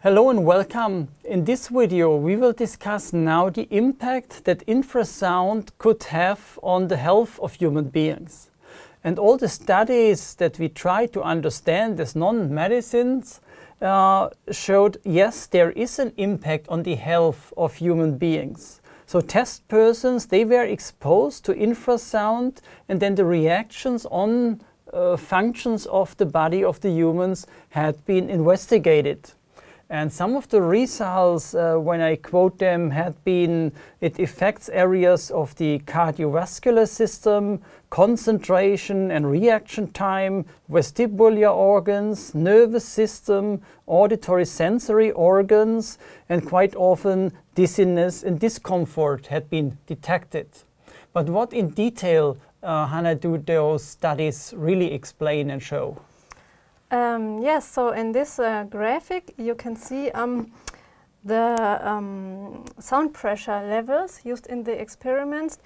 Hello and welcome. In this video we will discuss now the impact that infrasound could have on the health of human beings. And all the studies that we try to understand as non-medicines showed, yes, there is an impact on the health of human beings. So test persons, they were exposed to infrasound, and then the reactions on functions of the body of the humans had been investigated. And some of the results, when I quote them, had been it affects areas of the cardiovascular system, concentration and reaction time, vestibular organs, nervous system, auditory sensory organs, and quite often dizziness and discomfort had been detected. But what in detail, Hannah, do those studies really explain and show? Yes, so in this graphic you can see the sound pressure levels used in the experiments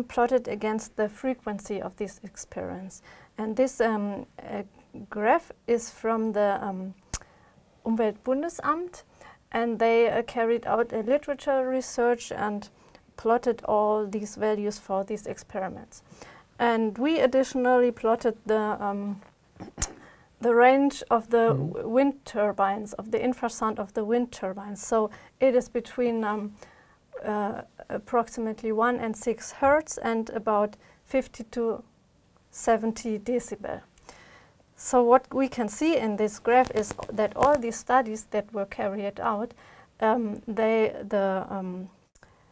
plotted against the frequency of these experiments. And this graph is from the Umweltbundesamt, and they carried out a literature research and plotted all these values for these experiments. And we additionally plotted the range of the wind turbines, of the infrasound of the wind turbines. So it is between approximately 1 and 6 hertz and about 50 to 70 decibel. So what we can see in this graph is that all these studies that were carried out, the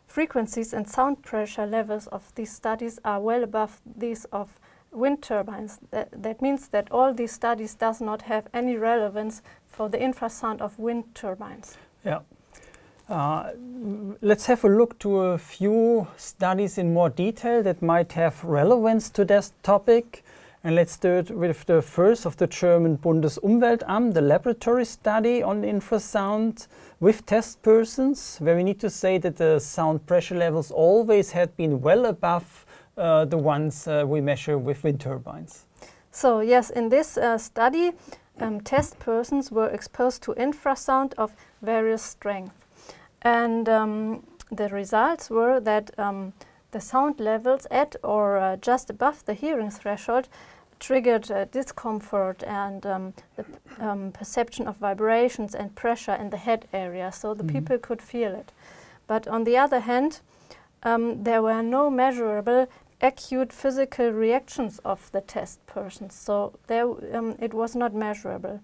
frequencies and sound pressure levels of these studies are well above these of wind turbines. That means that all these studies does not have any relevance for the infrasound of wind turbines. Yeah. Let's have a look to a few studies in more detail that might have relevance to this topic. And let's start with the first of the German Bundesumweltamt, the laboratory study on infrasound with test persons, where we need to say that the sound pressure levels always had been well above the ones we measure with wind turbines. So yes, in this study, test persons were exposed to infrasound of various strength. And the results were that the sound levels at or just above the hearing threshold triggered discomfort and the perception of vibrations and pressure in the head area, so the people could feel it. But on the other hand, there were no measurable acute physical reactions of the test persons, so it was not measurable.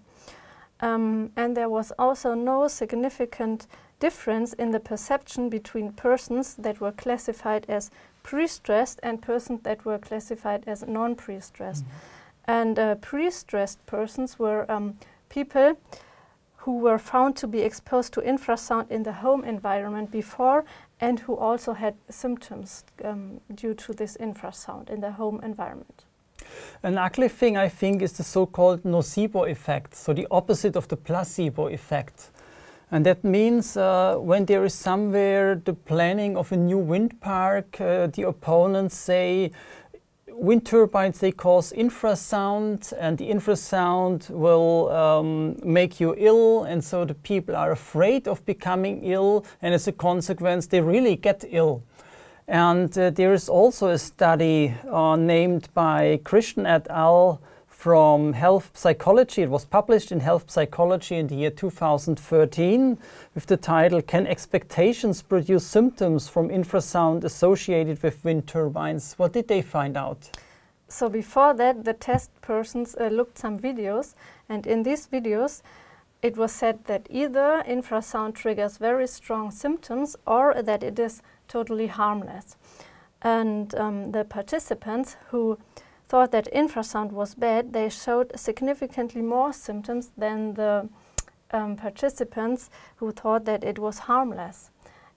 And there was also no significant difference in the perception between persons that were classified as pre-stressed and persons that were classified as non-pre-stressed. And pre-stressed persons were people who were found to be exposed to infrasound in the home environment before and who also had symptoms due to this infrasound in the home environment. An ugly thing, I think, is the so-called nocebo effect, so the opposite of the placebo effect. And that means when there is somewhere the planning of a new wind park, the opponents say wind turbines, they cause infrasound, and the infrasound will make you ill, and so the people are afraid of becoming ill, and as a consequence they really get ill. And there is also a study named by Christian et al. From Health Psychology. It was published in Health Psychology in the year 2013 with the title, Can Expectations Produce Symptoms from Infrasound Associated with Wind Turbines? What did they find out? So before that, the test persons looked some videos, and in these videos it was said that either infrasound triggers very strong symptoms or that it is totally harmless. And the participants who thought that infrasound was bad, they showed significantly more symptoms than the participants who thought that it was harmless.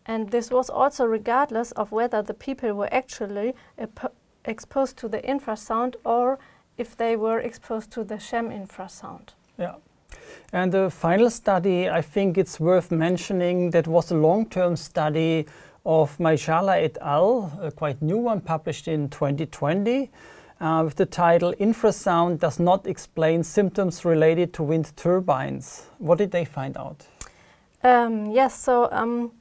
And this was also regardless of whether the people were actually exposed to the infrasound or if they were exposed to the sham infrasound. Yeah. And the final study, I think it's worth mentioning, that was a long-term study of Maishala et al., a quite new one published in 2020. With the title, Infrasound Does Not Explain Symptoms Related to Wind Turbines. What did they find out? Yes, so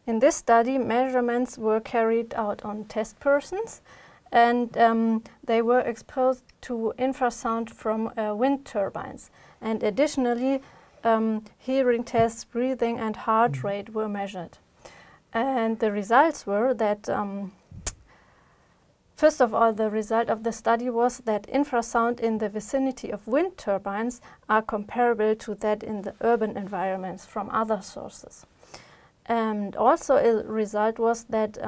in this study, measurements were carried out on test persons, and they were exposed to infrasound from wind turbines. And additionally, hearing tests, breathing and heart rate were measured. And the results were that, first of all, the result of the study was that infrasound in the vicinity of wind turbines are comparable to that in the urban environments from other sources. And also a result was that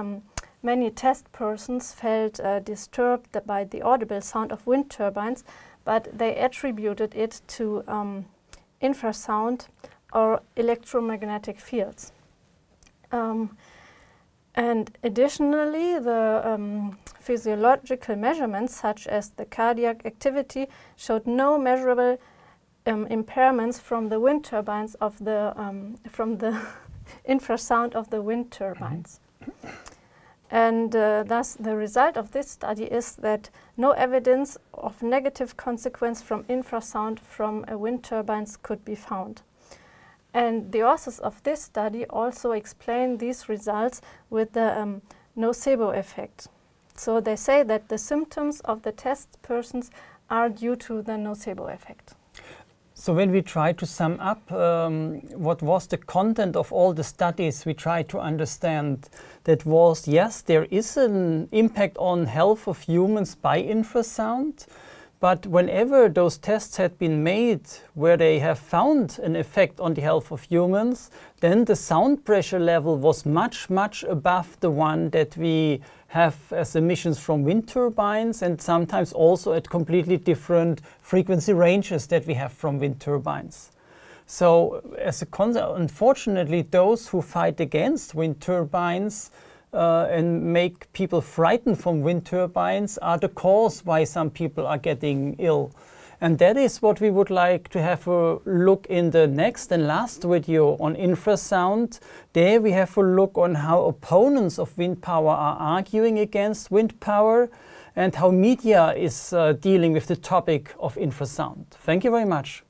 many test persons felt disturbed by the audible sound of wind turbines, but they attributed it to infrasound or electromagnetic fields. And additionally, the physiological measurements, such as the cardiac activity, showed no measurable impairments from the wind turbines from the infrasound of the wind turbines. And thus the result of this study is that no evidence of negative consequence from infrasound from wind turbines could be found. And the authors of this study also explain these results with the nocebo effect. So they say that the symptoms of the test persons are due to the nocebo effect. So when we try to sum up what was the content of all the studies we tried to understand, that was, yes, there is an impact on health of humans by infrasound, but whenever those tests had been made where they have found an effect on the health of humans, then the sound pressure level was much, much above the one that we have as emissions from wind turbines, and sometimes also at completely different frequency ranges that we have from wind turbines. So as a consequence, unfortunately, those who fight against wind turbines and make people frightened from wind turbines are the cause why some people are getting ill. And that is what we would like to have a look in the next and last video on infrasound. There we have a look on how opponents of wind power are arguing against wind power and how media is dealing with the topic of infrasound. Thank you very much.